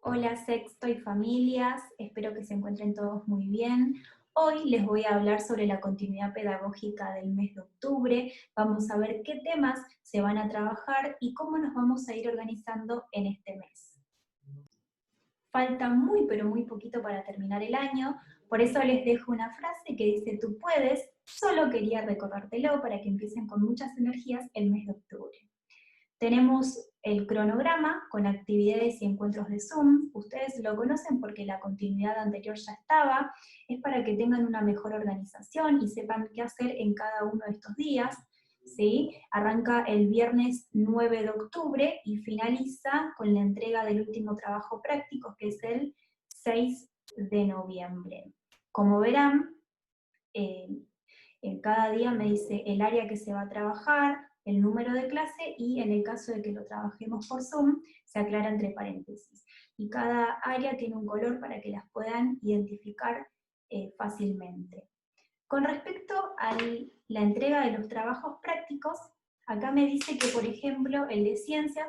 Hola Sexto y familias, espero que se encuentren todos muy bien. Hoy les voy a hablar sobre la continuidad pedagógica del mes de octubre. Vamos a ver qué temas se van a trabajar y cómo nos vamos a ir organizando en este mes. Falta muy pero muy poquito para terminar el año, por eso les dejo una frase que dice: tú puedes, solo quería recordártelo para que empiecen con muchas energías el mes de octubre. Tenemos el cronograma con actividades y encuentros de Zoom. Ustedes lo conocen porque la continuidad anterior ya estaba. Es para que tengan una mejor organización y sepan qué hacer en cada uno de estos días. ¿Sí? Arranca el viernes 9 de octubre y finaliza con la entrega del último trabajo práctico, que es el 6 de noviembre. Como verán, en cada día me dice el área que se va a trabajar, el número de clase, y en el caso de que lo trabajemos por Zoom, se aclara entre paréntesis. Y cada área tiene un color para que las puedan identificar fácilmente. Con respecto a la entrega de los trabajos prácticos, acá me dice que, por ejemplo, el de ciencias,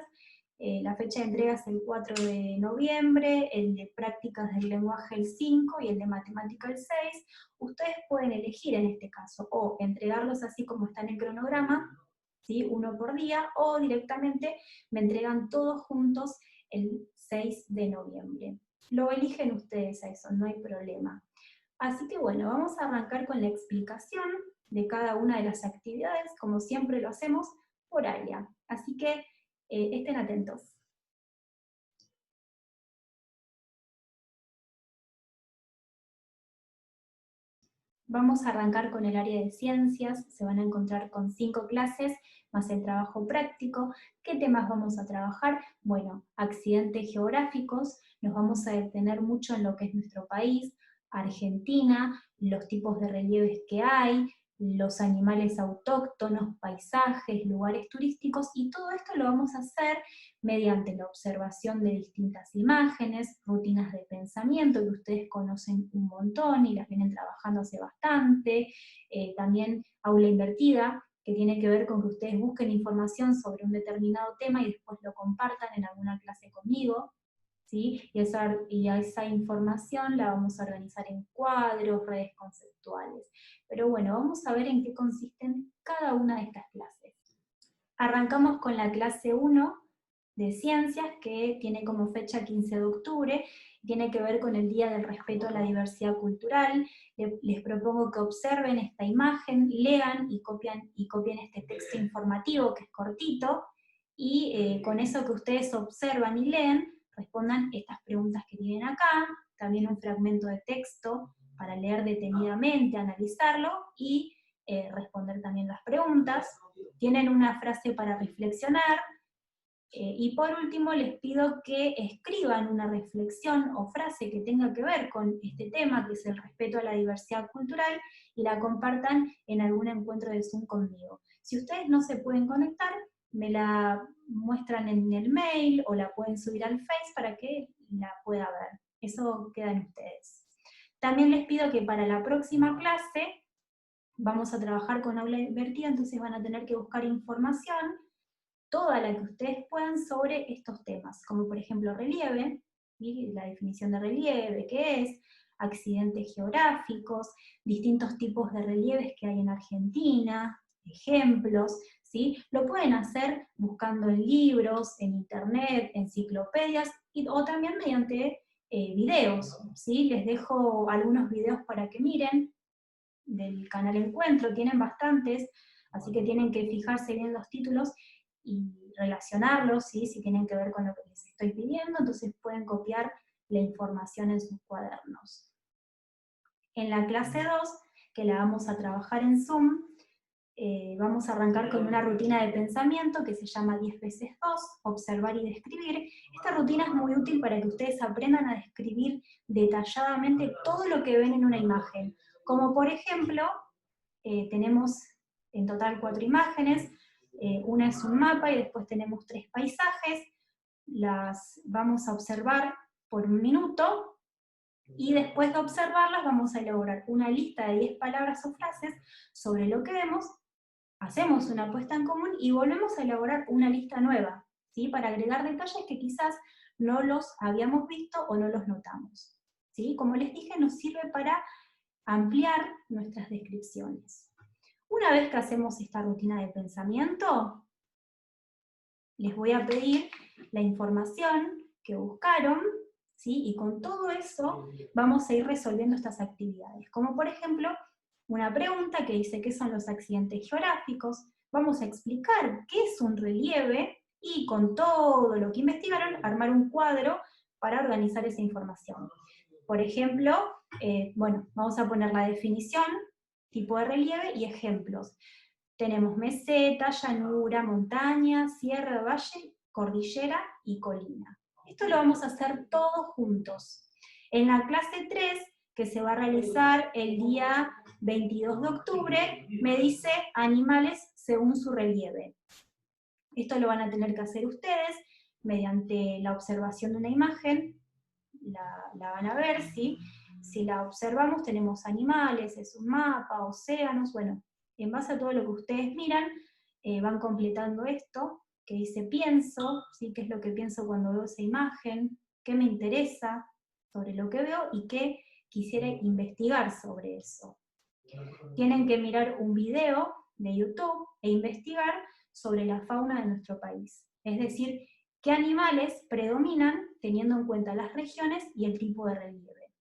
la fecha de entrega es el 4 de noviembre, el de prácticas del lenguaje el 5 y el de matemática el 6. Ustedes pueden elegir en este caso, o entregarlos así como está en el cronograma, ¿sí? Uno por día, o directamente me entregan todos juntos el 6 de noviembre. Lo eligen ustedes a eso, no hay problema. Así que bueno, vamos a arrancar con la explicación de cada una de las actividades, como siempre lo hacemos, por área. Así que estén atentos. Vamos a arrancar con el área de ciencias. Se van a encontrar con 5 clases, más el trabajo práctico. ¿Qué temas vamos a trabajar? Bueno, accidentes geográficos, nos vamos a detener mucho en lo que es nuestro país, Argentina, los tipos de relieves que hay, los animales autóctonos, paisajes, lugares turísticos, y todo esto lo vamos a hacer mediante la observación de distintas imágenes, rutinas de pensamiento que ustedes conocen un montón y las vienen trabajando hace bastante, también aula invertida, que tiene que ver con que ustedes busquen información sobre un determinado tema y después lo compartan en alguna clase conmigo, ¿sí? Y a esa información la vamos a organizar en cuadros, redes conceptuales. Pero bueno, vamos a ver en qué consisten cada una de estas clases. Arrancamos con la clase 1 de ciencias, que tiene como fecha 15 de octubre, tiene que ver con el Día del Respeto a la Diversidad Cultural. Les propongo que observen esta imagen, lean y copien este texto informativo que es cortito, y con eso que ustedes observan y leen, respondan estas preguntas que tienen acá, también un fragmento de texto para leer detenidamente, analizarlo y responder también las preguntas. Tienen una frase para reflexionar, y por último les pido que escriban una reflexión o frase que tenga que ver con este tema, que es el respeto a la diversidad cultural, y la compartan en algún encuentro de Zoom conmigo. Si ustedes no se pueden conectar, me la muestran en el mail o la pueden subir al Face para que la pueda ver. Eso queda en ustedes. También les pido que para la próxima clase vamos a trabajar con aula invertida, entonces van a tener que buscar información, toda la que ustedes puedan, sobre estos temas, como por ejemplo relieve, y la definición de relieve, qué es, accidentes geográficos, distintos tipos de relieves que hay en Argentina, ejemplos, ¿sí? Lo pueden hacer buscando en libros, en internet, enciclopedias, o también mediante videos, ¿sí? Les dejo algunos videos para que miren, del canal Encuentro, tienen bastantes, así que tienen que fijarse bien los títulos y relacionarlos, ¿sí? Si tienen que ver con lo que les estoy pidiendo, entonces pueden copiar la información en sus cuadernos. En la clase 2, que la vamos a trabajar en Zoom, vamos a arrancar con una rutina de pensamiento que se llama 10 veces 2, observar y describir. Esta rutina es muy útil para que ustedes aprendan a describir detalladamente todo lo que ven en una imagen. Como por ejemplo, tenemos en total 4 imágenes, una es un mapa y después tenemos 3 paisajes, las vamos a observar por un minuto, y después de observarlas vamos a elaborar una lista de 10 palabras o frases sobre lo que vemos, hacemos una puesta en común y volvemos a elaborar una lista nueva, ¿sí? Para agregar detalles que quizás no los habíamos visto o no los notamos. ¿Sí? Como les dije, nos sirve para ampliar nuestras descripciones. Una vez que hacemos esta rutina de pensamiento, les voy a pedir la información que buscaron, ¿sí? Y con todo eso vamos a ir resolviendo estas actividades. Como por ejemplo, una pregunta que dice ¿qué son los accidentes geográficos? Vamos a explicar qué es un relieve y con todo lo que investigaron, armar un cuadro para organizar esa información. Por ejemplo, bueno, vamos a poner la definición, tipo de relieve y ejemplos. Tenemos meseta, llanura, montaña, sierra, valle, cordillera y colina. Esto lo vamos a hacer todos juntos. En la clase 3, que se va a realizar el día 22 de octubre, me dice animales según su relieve. Esto lo van a tener que hacer ustedes mediante la observación de una imagen, la van a ver, ¿sí? Si la observamos tenemos animales, es un mapa, océanos, bueno, en base a todo lo que ustedes miran, van completando esto, que dice pienso, ¿sí? ¿Qué es lo que pienso cuando veo esa imagen? ¿Qué me interesa sobre lo que veo? Y qué quisiera investigar sobre eso. Tienen que mirar un video de YouTube e investigar sobre la fauna de nuestro país. Es decir, qué animales predominan teniendo en cuenta las regiones y el tipo de relieve.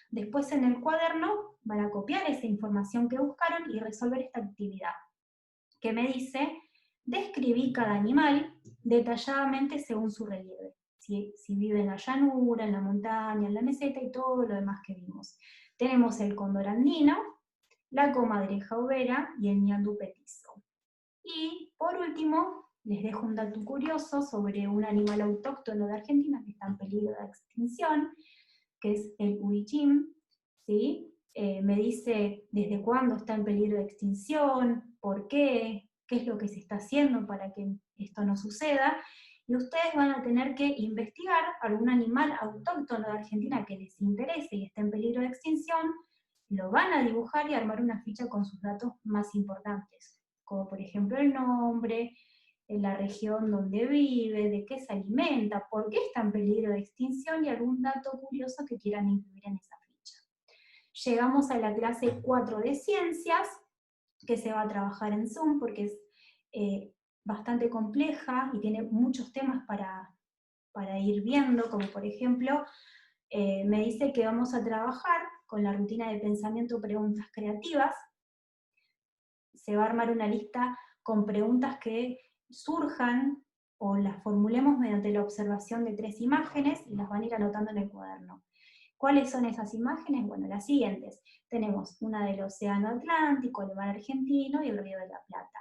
Después en el cuaderno van a copiar esa información que buscaron y resolver esta actividad, que me dice, describí cada animal detalladamente según su relieve. Si vive en la llanura, en la montaña, en la meseta y todo lo demás que vimos. Tenemos el cóndor andino, la comadreja overa y el ñandú petizo. Y por último, les dejo un dato curioso sobre un animal autóctono de Argentina que está en peligro de extinción, que es el huichín, ¿sí? Me dice desde cuándo está en peligro de extinción, por qué es lo que se está haciendo para que esto no suceda, y ustedes van a tener que investigar algún animal autóctono de Argentina que les interese y esté en peligro de extinción, lo van a dibujar y armar una ficha con sus datos más importantes, como por ejemplo el nombre, en la región donde vive, de qué se alimenta, por qué está en peligro de extinción y algún dato curioso que quieran incluir en esa ficha. Llegamos a la clase 4 de ciencias, que se va a trabajar en Zoom porque es bastante compleja y tiene muchos temas para ir viendo, como por ejemplo, me dice que vamos a trabajar con la rutina de pensamiento preguntas creativas. Se va a armar una lista con preguntas que surjan o las formulemos mediante la observación de 3 imágenes y las van a ir anotando en el cuaderno. ¿Cuáles son esas imágenes? Bueno, las siguientes. Tenemos una del Océano Atlántico, el mar argentino y el Río de la Plata.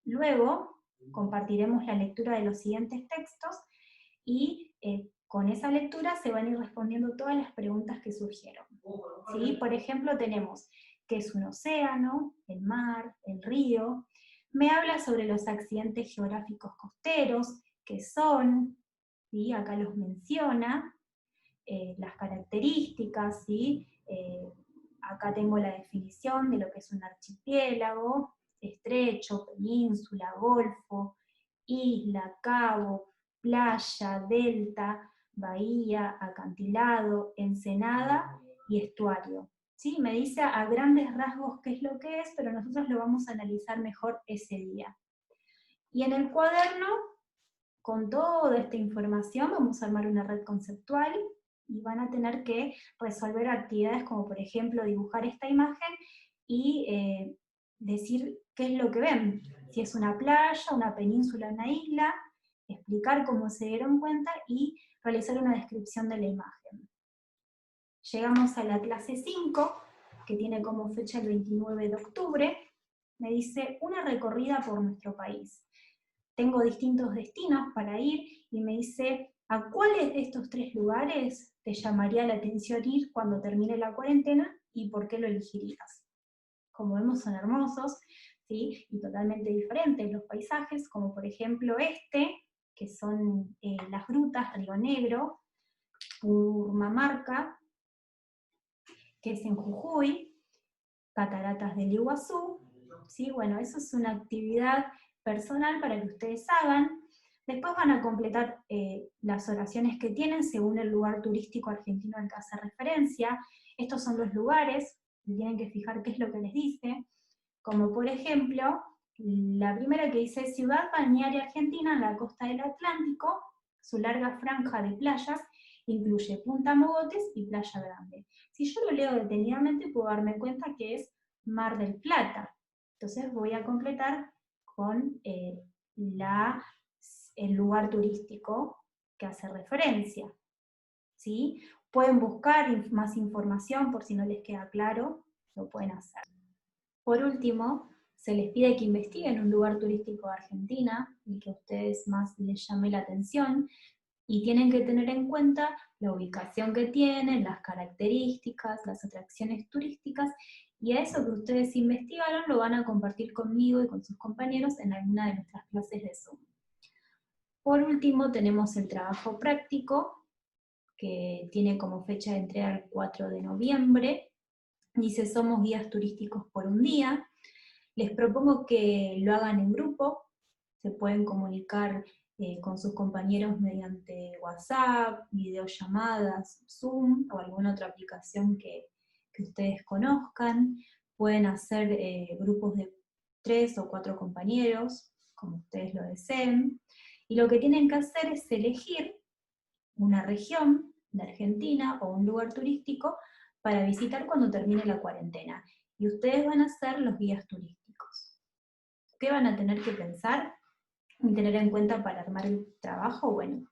Luego compartiremos la lectura de los siguientes textos y con esa lectura se van a ir respondiendo todas las preguntas que surgieron. ¿Sí? Por ejemplo, tenemos qué es un océano, el mar, el río. Me habla sobre los accidentes geográficos costeros, qué son, ¿sí? Acá los menciona, las características, ¿sí? Acá tengo la definición de lo que es un archipiélago, estrecho, península, golfo, isla, cabo, playa, delta, bahía, acantilado, ensenada y estuario. ¿Sí? Me dice a grandes rasgos qué es lo que es, pero nosotros lo vamos a analizar mejor ese día. Y en el cuaderno, con toda esta información, vamos a armar una red conceptual y van a tener que resolver actividades como por ejemplo dibujar esta imagen y decir qué es lo que ven, si es una playa, una península, una isla, explicar cómo se dieron cuenta y realizar una descripción de la imagen. Llegamos a la clase 5, que tiene como fecha el 29 de octubre, me dice una recorrida por nuestro país. Tengo distintos destinos para ir y me dice, ¿a cuáles de estos 3 lugares te llamaría la atención ir cuando termine la cuarentena y por qué lo elegirías? Como vemos son hermosos, ¿sí? Y totalmente diferentes los paisajes, como por ejemplo este, que son las grutas Río Negro, Purmamarca, que es en Jujuy, Cataratas del Iguazú, ¿sí? Bueno, eso es una actividad personal para que ustedes hagan. Después van a completar las oraciones que tienen según el lugar turístico argentino al que hace referencia. Estos son los lugares, tienen que fijar qué es lo que les dice, como por ejemplo, la primera que dice ciudad balnearia argentina en la costa del Atlántico, su larga franja de playas incluye Punta Mogotes y Playa Grande. Si yo lo leo detenidamente puedo darme cuenta que es Mar del Plata. Entonces voy a completar con el lugar turístico que hace referencia. ¿Sí? Pueden buscar más información por si no les queda claro, lo pueden hacer. Por último, se les pide que investiguen un lugar turístico de Argentina, el que a ustedes más les llame la atención, y tienen que tener en cuenta la ubicación que tienen, las características, las atracciones turísticas, y a eso que ustedes investigaron lo van a compartir conmigo y con sus compañeros en alguna de nuestras clases de Zoom. Por último, tenemos el trabajo práctico, que tiene como fecha de entrega el 4 de noviembre, dice somos guías turísticos por un día. Les propongo que lo hagan en grupo, se pueden comunicar con sus compañeros mediante WhatsApp, videollamadas, Zoom o alguna otra aplicación que ustedes conozcan. Pueden hacer grupos de 3 o 4 compañeros, como ustedes lo deseen. Y lo que tienen que hacer es elegir una región de Argentina o un lugar turístico para visitar cuando termine la cuarentena. Y ustedes van a ser los guías turísticos. ¿Qué van a tener que pensar y tener en cuenta para armar el trabajo? Bueno,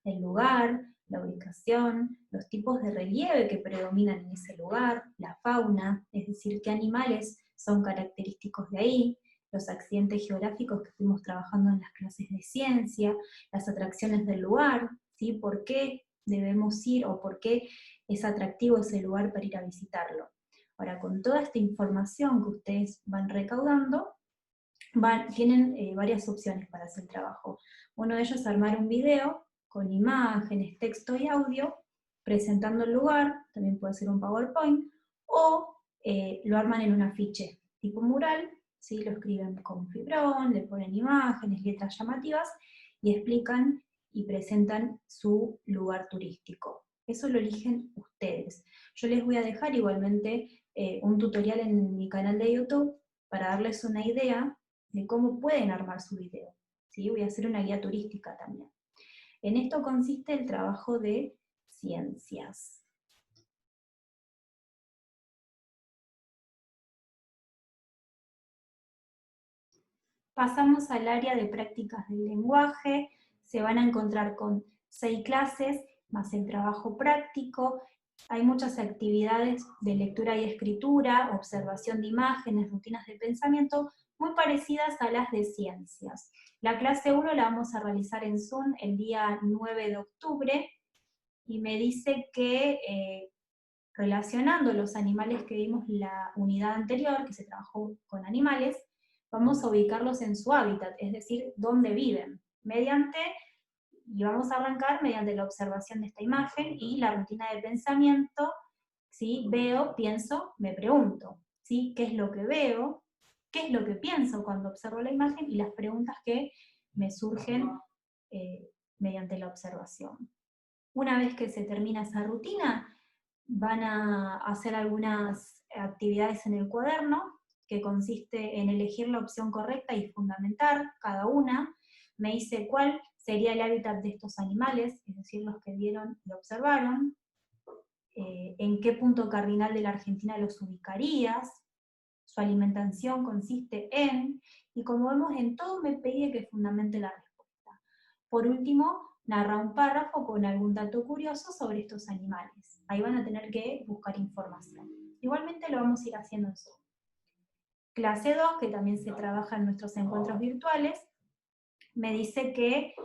el lugar, la ubicación, los tipos de relieve que predominan en ese lugar, la fauna, es decir, qué animales son característicos de ahí, los accidentes geográficos que estuvimos trabajando en las clases de ciencia, las atracciones del lugar, ¿sí? ¿Por qué debemos ir o por qué es atractivo ese lugar para ir a visitarlo? Ahora, con toda esta información que ustedes van recaudando, tienen varias opciones para hacer el trabajo. Uno de ellos es armar un video con imágenes, texto y audio, presentando el lugar, también puede ser un PowerPoint, o lo arman en un afiche tipo mural, ¿sí? Lo escriben con fibrón, le ponen imágenes, letras llamativas, y explican y presentan su lugar turístico. Eso lo eligen ustedes. Yo les voy a dejar igualmente un tutorial en mi canal de YouTube para darles una idea de cómo pueden armar su video. ¿Sí? Voy a hacer una guía turística también. En esto consiste el trabajo de ciencias. Pasamos al área de prácticas del lenguaje. Se van a encontrar con 6 clases, más el trabajo práctico. Hay muchas actividades de lectura y escritura, observación de imágenes, rutinas de pensamiento, muy parecidas a las de ciencias. La clase 1 la vamos a realizar en Zoom el día 9 de octubre, y me dice que relacionando los animales que vimos la unidad anterior, que se trabajó con animales, vamos a ubicarlos en su hábitat, es decir, dónde viven, y vamos a arrancar mediante la observación de esta imagen y la rutina de pensamiento, ¿sí? Veo, pienso, me pregunto, ¿sí? ¿Qué es lo que veo? ¿Qué es lo que pienso cuando observo la imagen? Y las preguntas que me surgen mediante la observación. Una vez que se termina esa rutina, van a hacer algunas actividades en el cuaderno, que consiste en elegir la opción correcta y fundamentar cada una. Me dice cuál sería el hábitat de estos animales, es decir, los que vieron y observaron, en qué punto cardinal de la Argentina los ubicarías, su alimentación consiste en, y como vemos en todo me pide que fundamente la respuesta. Por último, narra un párrafo con algún dato curioso sobre estos animales. Ahí van a tener que buscar información. Igualmente lo vamos a ir haciendo en Zoom. Clase 2, que también se trabaja en nuestros encuentros virtuales, me dice que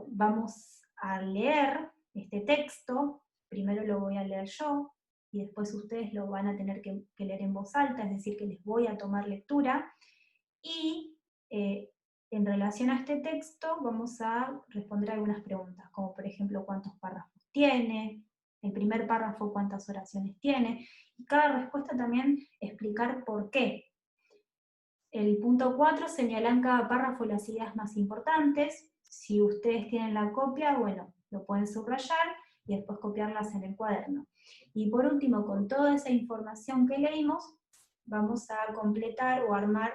vamos a leer este texto. Primero lo voy a leer yo, y después ustedes lo van a tener que leer en voz alta, es decir, que les voy a tomar lectura, y en relación a este texto vamos a responder algunas preguntas, como por ejemplo cuántos párrafos tiene, el primer párrafo cuántas oraciones tiene, y cada respuesta también explicar por qué. El punto 4 señala en cada párrafo las ideas más importantes, Si ustedes tienen la copia, bueno, lo pueden subrayar y después copiarlas en el cuaderno. Y por último, con toda esa información que leímos, vamos a completar o armar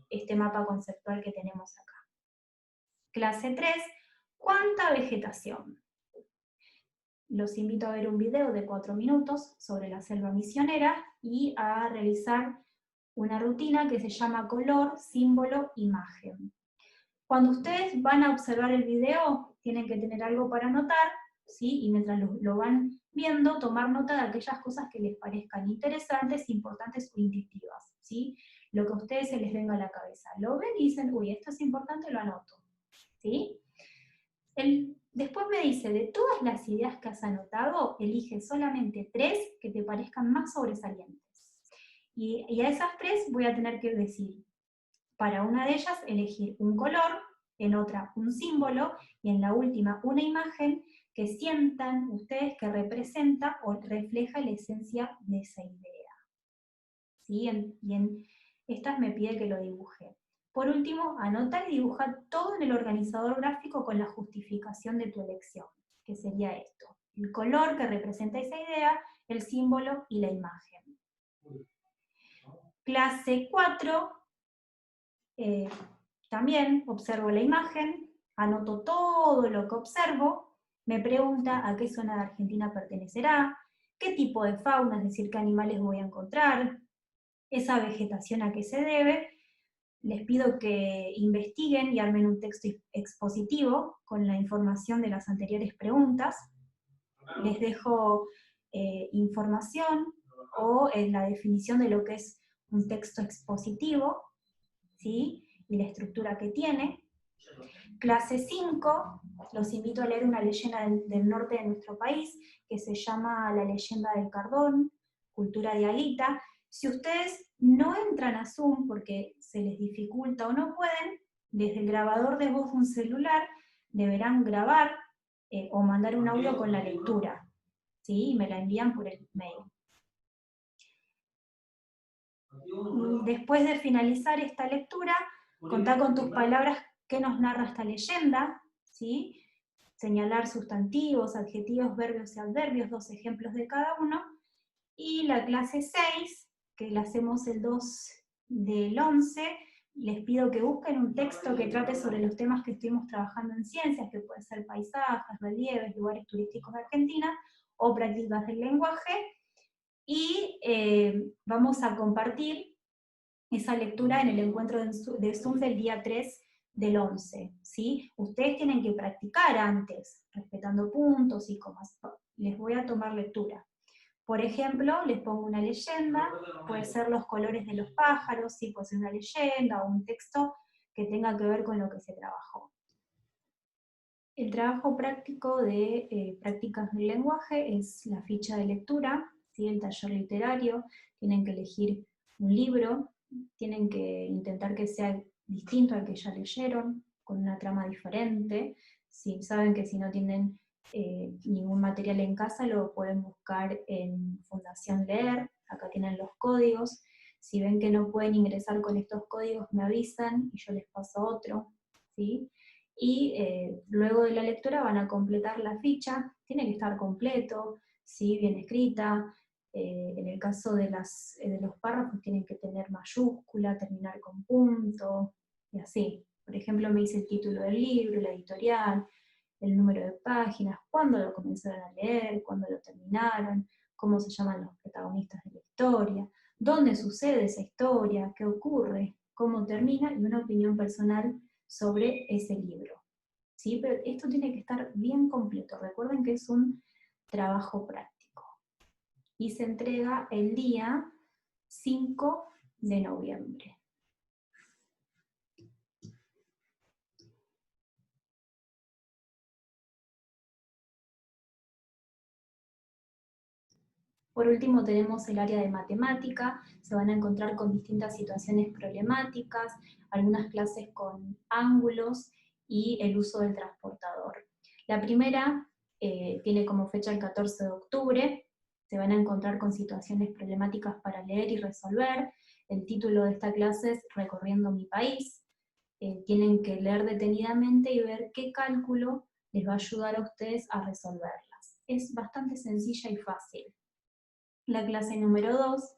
este mapa conceptual que tenemos acá. Clase 3, ¿cuánta vegetación? Los invito a ver un video de 4 minutos sobre la selva misionera y a realizar una rutina que se llama color, símbolo, imagen. Cuando ustedes van a observar el video, tienen que tener algo para anotar, ¿sí? Y mientras lo van viendo, tomar nota de aquellas cosas que les parezcan interesantes, importantes o intuitivas, ¿sí? Lo que a ustedes se les venga a la cabeza. Lo ven y dicen, uy, esto es importante, lo anoto, ¿sí? Después me dice, de todas las ideas que has anotado, elige solamente 3 que te parezcan más sobresalientes. Y a esas 3 voy a tener que decir, para una de ellas elegir un color, en otra un símbolo, y en la última una imagen que sientan ustedes que representa o refleja la esencia de esa idea. ¿Sí? Y en estas me pide que lo dibuje. Por último, anota y dibuja todo en el organizador gráfico con la justificación de tu elección, que sería esto. El color que representa esa idea, el símbolo y la imagen. Clase 4, también observo la imagen, anoto todo lo que observo, me pregunta a qué zona de Argentina pertenecerá, qué tipo de fauna, es decir, qué animales voy a encontrar, esa vegetación a qué se debe. Les pido que investiguen y armen un texto expositivo con la información de las anteriores preguntas. Les dejo información o la definición de lo que es un texto expositivo, ¿sí? Y la estructura que tiene. Clase 5, los invito a leer una leyenda del norte de nuestro país, que se llama La leyenda del Cardón, cultura de Alita. Si ustedes no entran a Zoom porque se les dificulta o no pueden, desde el grabador de voz de un celular deberán grabar o mandar un audio con la lectura, ¿sí? Y me la envían por el mail. Después de finalizar esta lectura, contá con tus palabras qué nos narra esta leyenda, ¿sí? Señalar sustantivos, adjetivos, verbios y adverbios, 2 ejemplos de cada uno. Y la clase 6, que la hacemos el 2 del 11, les pido que busquen un texto que trate sobre los temas que estuvimos trabajando en ciencias, que puede ser paisajes, relieves, lugares turísticos de Argentina, o prácticas del lenguaje, y vamos a compartir esa lectura en el encuentro de Zoom del día 3 del 11, ¿sí? Ustedes tienen que practicar antes, respetando puntos y comas. Les voy a tomar lectura. Por ejemplo, les pongo una leyenda, puede ser los colores de los pájaros, sí, puede ser una leyenda o un texto que tenga que ver con lo que se trabajó. El trabajo práctico de prácticas del lenguaje es la ficha de lectura, ¿sí? El taller literario, tienen que elegir un libro, tienen que intentar que sea distinto al que ya leyeron, con una trama diferente. Si saben que si no tienen ningún material en casa, lo pueden buscar en Fundación Leer, acá tienen los códigos. Si ven que no pueden ingresar con estos códigos, me avisan y yo les paso otro, ¿sí? Y luego de la lectura van a completar la ficha, tiene que estar completo, ¿sí? Bien escrita. En el caso de los párrafos tienen que tener mayúscula, terminar con punto, y así. Por ejemplo, me dice el título del libro, la editorial, el número de páginas, cuándo lo comenzaron a leer, cuándo lo terminaron, cómo se llaman los protagonistas de la historia, dónde sucede esa historia, qué ocurre, cómo termina, y una opinión personal sobre ese libro. ¿Sí? Pero esto tiene que estar bien completo. Recuerden que es un trabajo práctico. Y se entrega el día 5 de noviembre. Por último tenemos el área de matemática, se van a encontrar con distintas situaciones problemáticas, algunas clases con ángulos y el uso del transportador. La primera tiene como fecha el 14 de octubre, se van a encontrar con situaciones problemáticas para leer y resolver. El título de esta clase es Recorriendo mi país. tienen que leer detenidamente y ver qué cálculo les va a ayudar a ustedes a resolverlas. Es bastante sencilla y fácil. La clase número 2,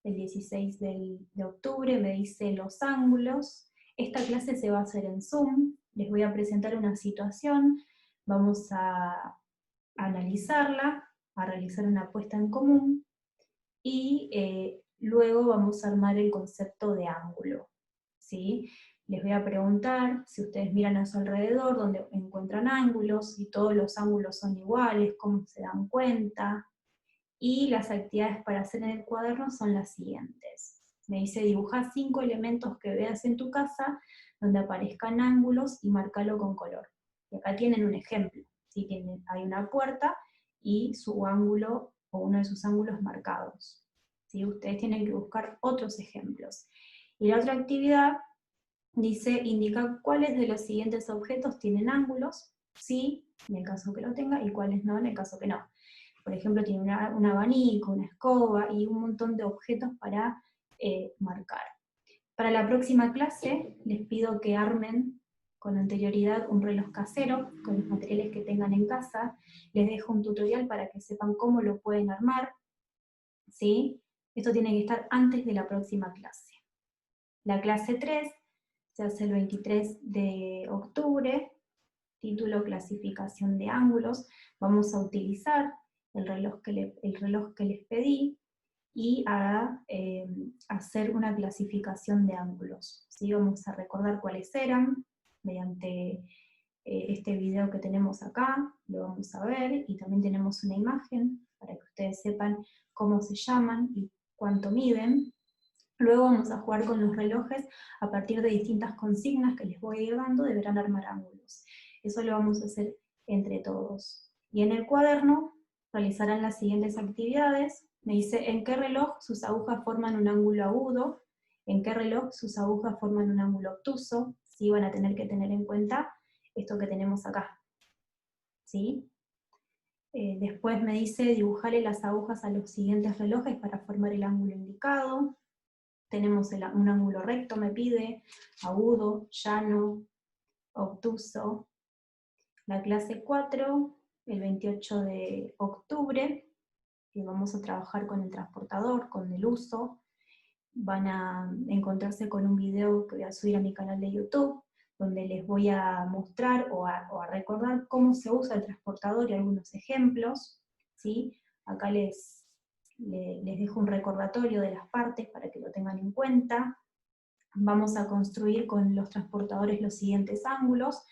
el 16 de octubre, me dice los ángulos. Esta clase se va a hacer en Zoom. Les voy a presentar una situación, vamos a analizarla, a realizar una puesta en común, y luego vamos a armar el concepto de ángulo, ¿sí? Les voy a preguntar si ustedes miran a su alrededor donde encuentran ángulos, y todos los ángulos son iguales, cómo se dan cuenta, y las actividades para hacer en el cuaderno son las siguientes. Me dice dibuja 5 elementos que veas en tu casa donde aparezcan ángulos y márcalo con color. Y acá tienen un ejemplo, ¿sí? Hay una puerta y su ángulo o uno de sus ángulos marcados, ¿sí? Ustedes tienen que buscar otros ejemplos. Y la otra actividad dice indica cuáles de los siguientes objetos tienen ángulos, sí, en el caso que lo tenga, y cuáles no, en el caso que no. Por ejemplo, tiene un abanico, una escoba y un montón de objetos para marcar. Para la próxima clase les pido que armen con anterioridad un reloj casero con los materiales que tengan en casa. Les dejo un tutorial para que sepan cómo lo pueden armar, ¿sí? Esto tiene que estar antes de la próxima clase. La clase 3 se hace el 23 de octubre, título clasificación de ángulos. Vamos a utilizar el reloj que les pedí y a hacer una clasificación de ángulos, ¿sí? Vamos a recordar cuáles eran mediante este video que tenemos acá, lo vamos a ver, y también tenemos una imagen para que ustedes sepan cómo se llaman y cuánto miden. Luego vamos a jugar con los relojes a partir de distintas consignas que les voy a ir dando, deberán armar ángulos. Eso lo vamos a hacer entre todos. Y en el cuaderno realizarán las siguientes actividades. Me dice en qué reloj sus agujas forman un ángulo agudo, en qué reloj sus agujas forman un ángulo obtuso. Sí, van a tener que tener en cuenta esto que tenemos acá, ¿sí? Después me dice dibujarle las agujas a los siguientes relojes para formar el ángulo indicado. Tenemos un ángulo recto, me pide, agudo, llano, obtuso. La clase 4, el 28 de octubre, que vamos a trabajar con el transportador, con el uso. Van a encontrarse con un video que voy a subir a mi canal de YouTube, donde les voy a mostrar o a recordar cómo se usa el transportador y algunos ejemplos, ¿sí? Acá les dejo un recordatorio de las partes para que lo tengan en cuenta. Vamos a construir con los transportadores los siguientes ángulos,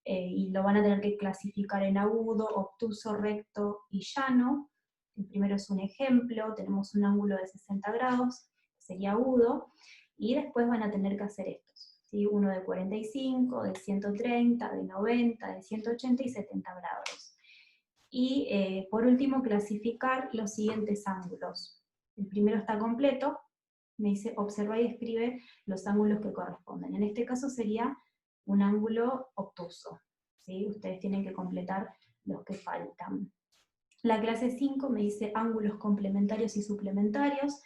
y lo van a tener que clasificar en agudo, obtuso, recto y llano. El primero es un ejemplo, tenemos un ángulo de 60 grados, que sería agudo, y después van a tener que hacer estos, ¿sí? Uno de 45, de 130, de 90, de 180 y 70 grados. Y por último, clasificar los siguientes ángulos. El primero está completo, me dice observa y escribe los ángulos que corresponden. En este caso sería un ángulo obtuso, ¿sí? Ustedes tienen que completar los que faltan. La clase 5 me dice ángulos complementarios y suplementarios.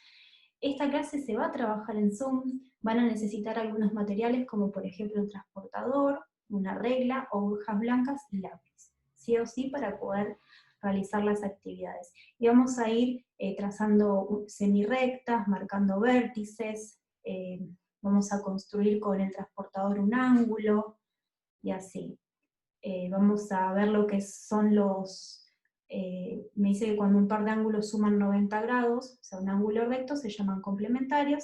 Esta clase se va a trabajar en Zoom, van a necesitar algunos materiales como por ejemplo un transportador, una regla, hojas blancas y lápiz, sí o sí para poder realizar las actividades. Y vamos a ir trazando semirrectas, marcando vértices, vamos a construir con el transportador un ángulo, y así. Vamos a ver lo que son me dice que cuando un par de ángulos suman 90 grados, o sea, un ángulo recto, se llaman complementarios,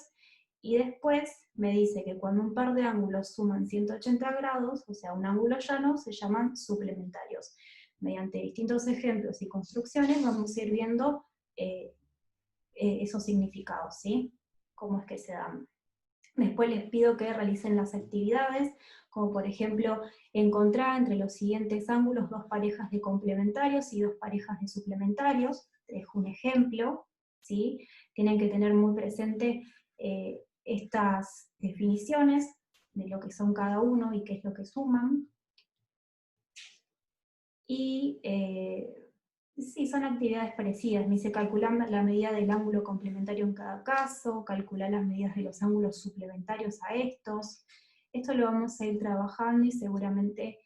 y después me dice que cuando un par de ángulos suman 180 grados, o sea, un ángulo llano, se llaman suplementarios. Mediante distintos ejemplos y construcciones vamos a ir viendo esos significados, ¿sí? Cómo es que se dan. Después les pido que realicen las actividades, como por ejemplo, encontrar entre los siguientes ángulos dos parejas de complementarios y dos parejas de suplementarios. Te dejo un ejemplo, ¿sí? Tienen que tener muy presente estas definiciones de lo que son cada uno y qué es lo que suman. Y sí, son actividades parecidas. Me dice calcular la medida del ángulo complementario en cada caso, calcular las medidas de los ángulos suplementarios a estos. Esto lo vamos a ir trabajando y seguramente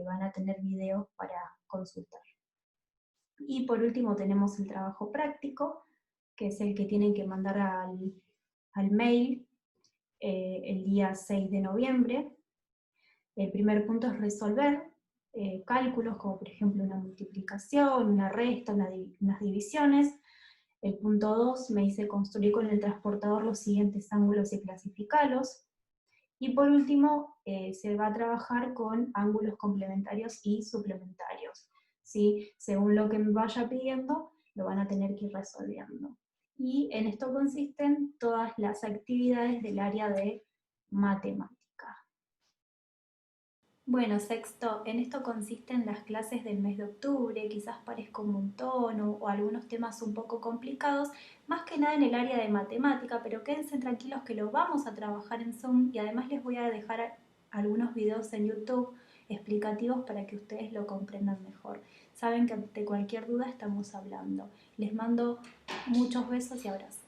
van a tener videos para consultar. Y por último tenemos el trabajo práctico, que es el que tienen que mandar al mail el día 6 de noviembre. El primer punto es resolver cálculos, como por ejemplo una multiplicación, una resta, unas divisiones. El punto 2 me dice construir con el transportador los siguientes ángulos y clasificarlos. Y por último, se va a trabajar con ángulos complementarios y suplementarios. ¿Sí? Según lo que me vaya pidiendo, lo van a tener que ir resolviendo. Y en esto consisten todas las actividades del área de matemática. Bueno, sexto, en esto consisten las clases del mes de octubre, quizás parezca un montón o algunos temas un poco complicados, más que nada en el área de matemática, pero quédense tranquilos que lo vamos a trabajar en Zoom y además les voy a dejar algunos videos en YouTube explicativos para que ustedes lo comprendan mejor. Saben que ante cualquier duda estamos hablando. Les mando muchos besos y abrazos.